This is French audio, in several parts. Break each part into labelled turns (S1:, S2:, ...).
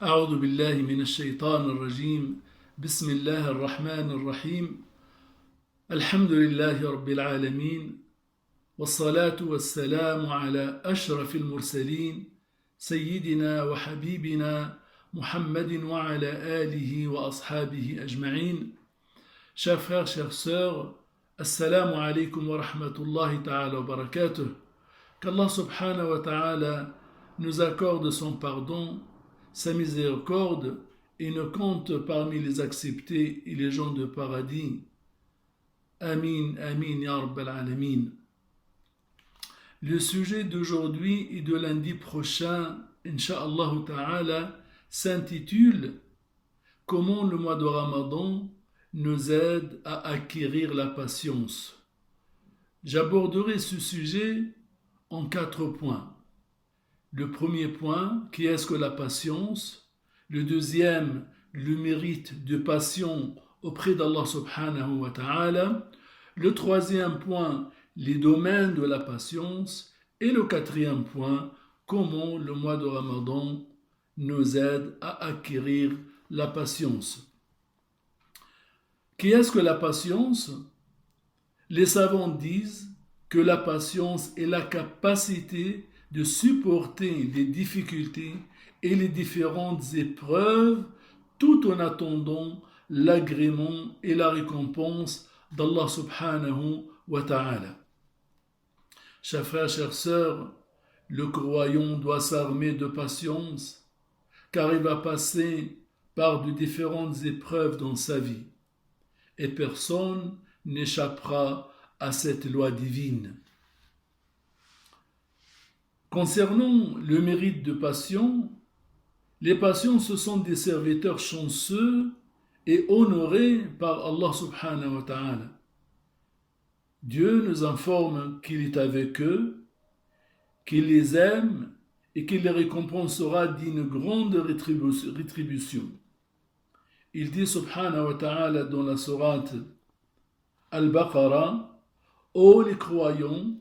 S1: أعوذ بالله من الشيطان الرجيم بسم الله الرحمن الرحيم الحمد لله رب العالمين والصلاة والسلام على أشرف المرسلين سيدنا وحبيبنا محمد وعلى آله وأصحابه أجمعين. Chers frères, chères sœurs, Assalamu alaikum wa rahmatullahi ta'ala wa barakatuh. Qu'Allah subhanahu wa ta'ala nous accorde son pardon, sa miséricorde et nous compte parmi les acceptés et les gens de paradis. Amin, amin, ya rabbal alamin. Le sujet d'aujourd'hui et de lundi prochain, incha'Allah ta'ala, s'intitule « Comment le mois de Ramadan nous aide à acquérir la patience ». J'aborderai ce sujet en 4 points. Le premier point, qui est-ce que la patience? Le deuxième, le mérite de patience auprès d'Allah subhanahu wa ta'ala. Le troisième point, les domaines de la patience. Et le quatrième point, comment le mois de Ramadan nous aide à acquérir la patience. Qu'est-ce que la patience? Les savants disent que la patience est la capacité de supporter les difficultés et les différentes épreuves tout en attendant l'agrément et la récompense d'Allah subhanahu wa ta'ala. Chers frères, chères sœurs, le croyant doit s'armer de patience car il va passer par de différentes épreuves dans sa vie et personne n'échappera à cette loi divine. Concernant le mérite de patience, les patients ce sont des serviteurs chanceux et honorés par Allah subhanahu wa ta'ala. Dieu nous informe qu'il est avec eux, qu'il les aime et qu'il les récompensera d'une grande rétribution. Il dit subhanahu wa ta'ala dans la sourate Al-Baqarah, ô les croyants,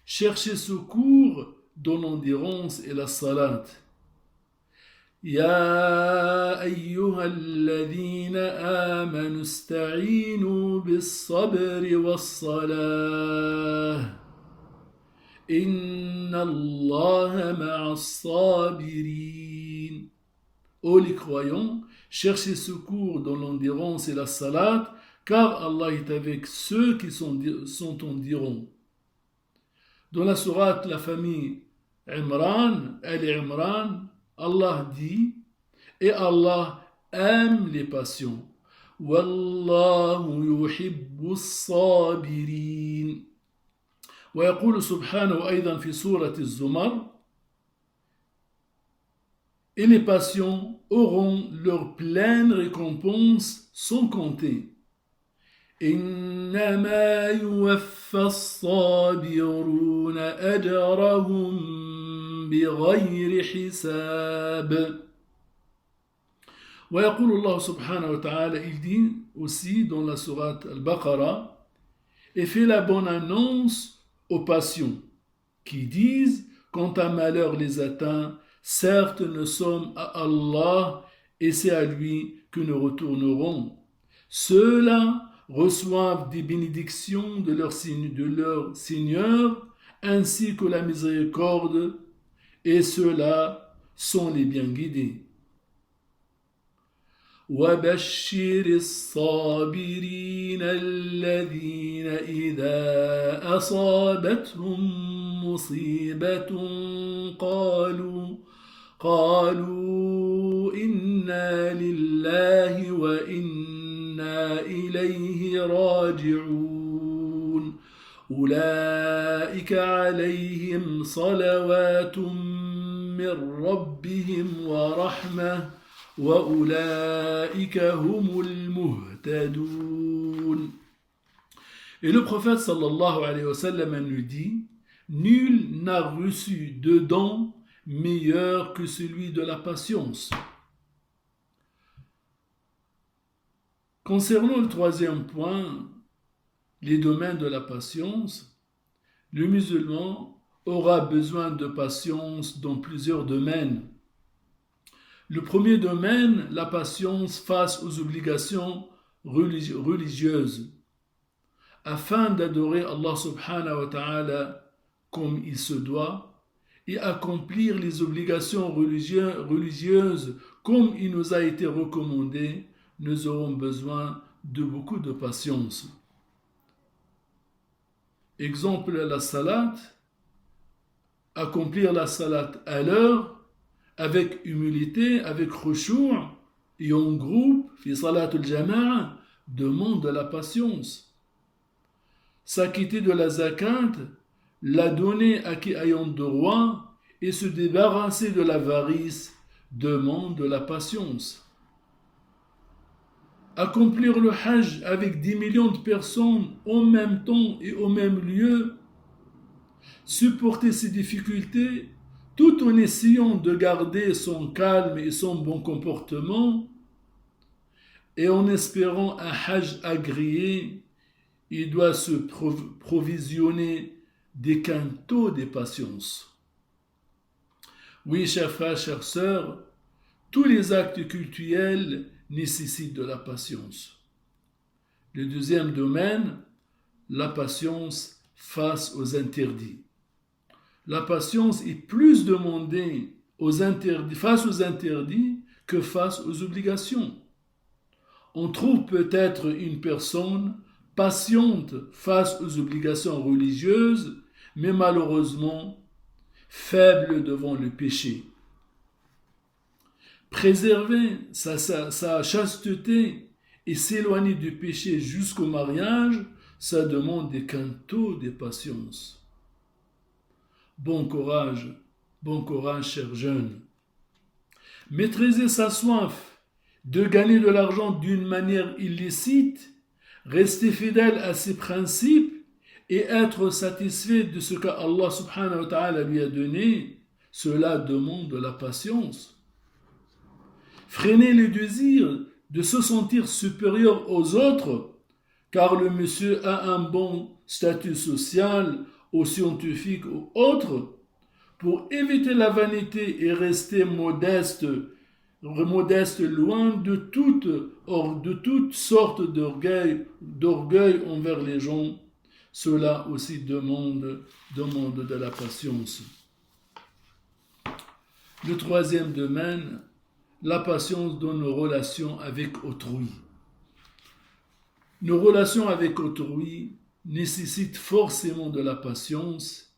S1: cherchez secours dans l'endurance et la salat. Ya ayyuhalladhina amanu ista'inu bis-sabri was-salah. Inna Allaha ma'as-sabirin. Ô les croyants, cherchez secours dans l'endurance et la salat, car Allah est avec ceux qui sont endurants. Dans la sourate la famille Imran, Al-Imran, Allah dit, et Allah aime les patients. Wallahu yuhibbu as-sabirin. ويقول سبحانه أيضا في سورة الزمر et les patients auront leur pleine récompense sans compter. إنما يوفى الصابرون أجرهم بغير حساب. ويقول الله سبحانه وتعالى, il dit aussi dans la sourate Al-Baqarah, et fait la bonne annonce aux patients qui disent quand un malheur les atteint, certes nous sommes à Allah et c'est à lui que nous retournerons. Ceux-là reçoivent des bénédictions de leur Seigneur ainsi que la miséricorde et ceux-là sont les bien guidés. وبشر الصابرين الذين إذا أصابتهم مصيبة قالوا إنا لله وإنا إليه راجعون أولئك عليهم صلوات من ربهم ورحمة وَأُولَٰئِكَ هُمُ الْمُهْتَدُونَ. Et le prophète sallallahu alayhi wa sallam nous dit, nul n'a reçu de don meilleur que celui de la patience. Concernant le troisième point, les domaines de la patience, le musulman aura besoin de patience dans plusieurs domaines. Le premier domaine, la patience face aux obligations religieuses, afin d'adorer Allah subhanahu wa ta'ala comme il se doit et accomplir les obligations religieuses comme il nous a été recommandé, nous aurons besoin de beaucoup de patience. Exemple, la salat, accomplir la salat à l'heure, avec humilité, avec khushu' et en groupe, fi salatul jama'a, demande de la patience. S'acquitter de la zakat, la donner à qui ayant droit et se débarrasser de l'avarice demande de la patience. Accomplir le hajj avec 10 millions de personnes en même temps et au même lieu, supporter ces difficultés tout en essayant de garder son calme et son bon comportement et en espérant un hajj agréé, il doit se provisionner des quintaux de patience. Oui, chers frères, chères sœurs, tous les actes cultuels nécessitent de la patience. Le deuxième domaine, la patience face aux interdits. La patience est plus demandée face aux interdits que face aux obligations. On trouve peut-être une personne patiente face aux obligations religieuses, mais malheureusement faible devant le péché. Préserver sa chasteté et s'éloigner du péché jusqu'au mariage, ça demande des quintaux de patience. Bon courage, chers jeunes. Maîtriser sa soif de gagner de l'argent d'une manière illicite, rester fidèle à ses principes et être satisfait de ce qu'Allah subhanahu wa ta'ala lui a donné, cela demande de la patience. Freiner le désir de se sentir supérieur aux autres, car le monsieur a un bon statut social ou scientifique ou autre, pour éviter la vanité et rester modeste loin de toute sorte d'orgueil envers les gens, cela aussi demande de la patience. Le troisième domaine, la patience dans nos relations avec autrui. Nos relations avec autrui nécessitent forcément de la patience,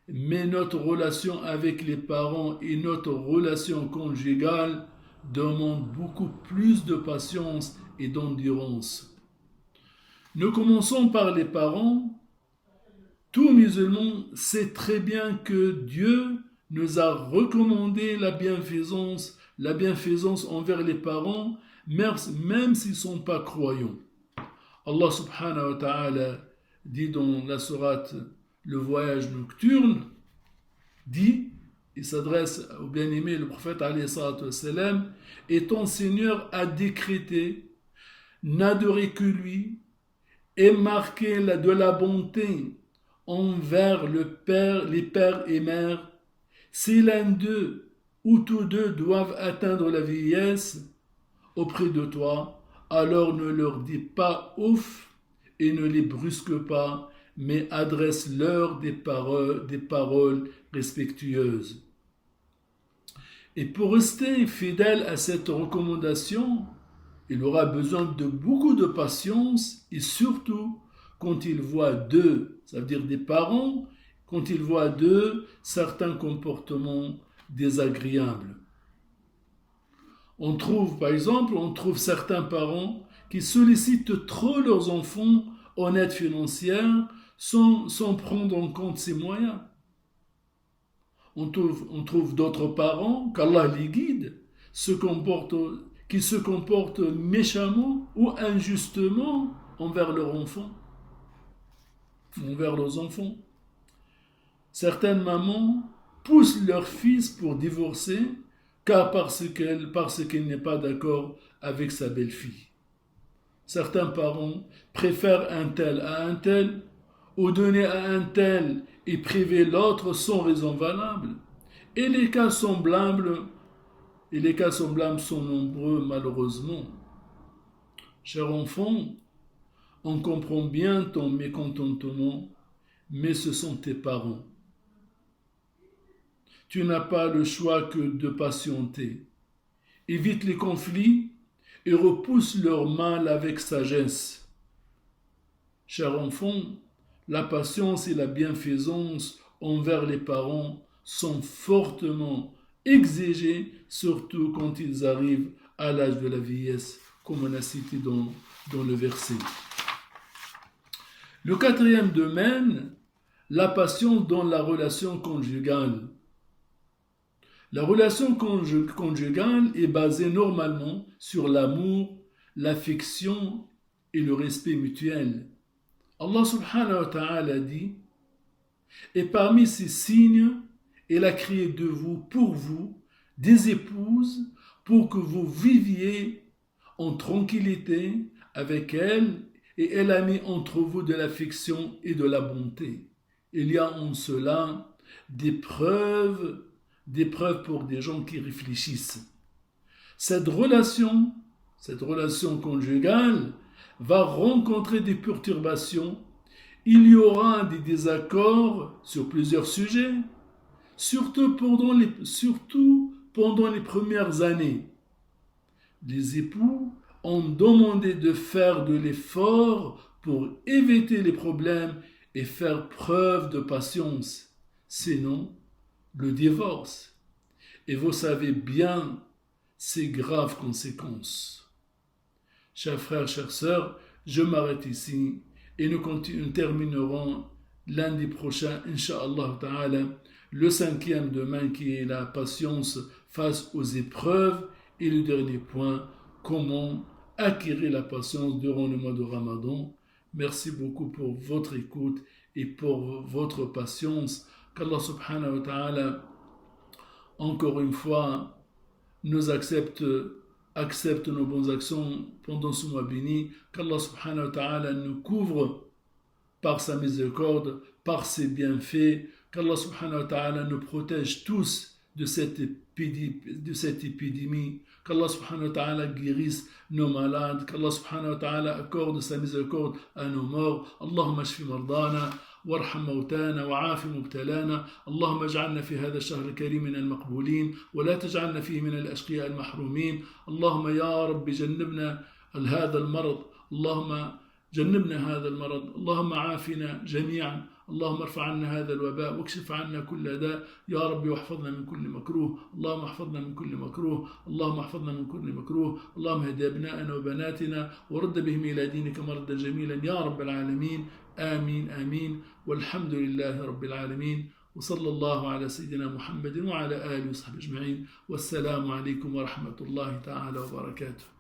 S1: mais notre relation avec les parents et notre relation conjugale demandent beaucoup plus de patience et d'endurance. Nous commençons par les parents. Tout musulman sait très bien que Dieu nous a recommandé la bienfaisance envers les parents, même s'ils ne sont pas croyants. Allah subhanahu wa ta'ala dit dans la sourate Le voyage nocturne, il s'adresse au bien-aimé, le prophète alayhi salatu wassalam, et ton Seigneur a décrété, n'adorer que lui, et marquer de la bonté envers les pères et mères, si l'un d'eux ou tous deux doivent atteindre la vieillesse auprès de toi, alors ne leur dis pas ouf et ne les brusque pas, mais adresse-leur des paroles respectueuses. Et pour rester fidèle à cette recommandation, il aura besoin de beaucoup de patience et surtout quand il voit d'eux, ça veut dire des parents, quand il voit d'eux certains comportements désagréables. On trouve certains parents qui sollicitent trop leurs enfants en aide financière sans prendre en compte ses moyens. On trouve d'autres parents, qu'Allah les guide, qui se comportent méchamment ou injustement envers leurs enfants. Certaines mamans poussent leur fils pour divorcer parce qu'elle n'est pas d'accord avec sa belle-fille. Certains parents préfèrent un tel à un tel, ou donner à un tel et priver l'autre sans raison valable. Et les cas semblables et les cas semblables sont nombreux malheureusement. Cher enfant, on comprend bien ton mécontentement, mais ce sont tes parents. Tu n'as pas le choix que de patienter. Évite les conflits et repousse leur mal avec sagesse. Cher enfant, la patience et la bienfaisance envers les parents sont fortement exigées, surtout quand ils arrivent à l'âge de la vieillesse, comme on a cité dans le verset. Le quatrième domaine, la patience dans la relation conjugale. La relation conjugale est basée normalement sur l'amour, l'affection et le respect mutuel. Allah subhanahu wa ta'ala dit « Et parmi ces signes, il a créé de vous, pour vous, des épouses pour que vous viviez en tranquillité avec elles et elle a mis entre vous de l'affection et de la bonté. Il y a en cela des preuves pour des gens qui réfléchissent. Cette relation conjugale va rencontrer des perturbations. Il y aura des désaccords sur plusieurs sujets, surtout pendant les premières années. Les époux ont demandé de faire de l'effort pour éviter les problèmes et faire preuve de patience. Sinon, le divorce. Et vous savez bien ses graves conséquences. Chers frères, chères sœurs, je m'arrête ici et nous terminerons lundi prochain, Inch'Allah Ta'ala, le 5e domaine qui est la patience face aux épreuves et le dernier point, comment acquérir la patience durant le mois de Ramadan. Merci beaucoup pour votre écoute et pour votre patience. Qu'Allah subhanahu wa ta'ala, encore une fois, nous accepte nos bonnes actions pendant ce mois béni. Qu'Allah subhanahu wa ta'ala nous couvre par sa miséricorde, par ses bienfaits. Qu'Allah subhanahu wa ta'ala nous protège tous de cette épidémie. Qu'Allah subhanahu wa ta'ala guérisse nos malades. Qu'Allah subhanahu wa ta'ala accorde sa miséricorde à nos morts. Allahumma shfi mardana. وارحم موتانا وعاف مبتلانا اللهم اجعلنا في هذا الشهر الكريم من المقبولين ولا تجعلنا فيه من الأشقياء المحرومين اللهم يا رب جنبنا هذا المرض اللهم اللهم عافنا جميعا اللهم ارفع عنا هذا الوباء واكشف عنا كل داء يا رب واحفظنا من كل مكروه اللهم احفظنا من كل مكروه اللهم احفظنا من كل مكروه اللهم اهد أبناءنا وبناتنا ورد بهم إلى دينك مردا جميلا يا رب العالمين آمين آمين والحمد لله رب العالمين وصلى الله على سيدنا محمد وعلى آله وصحبه أجمعين والسلام عليكم ورحمة الله تعالى وبركاته.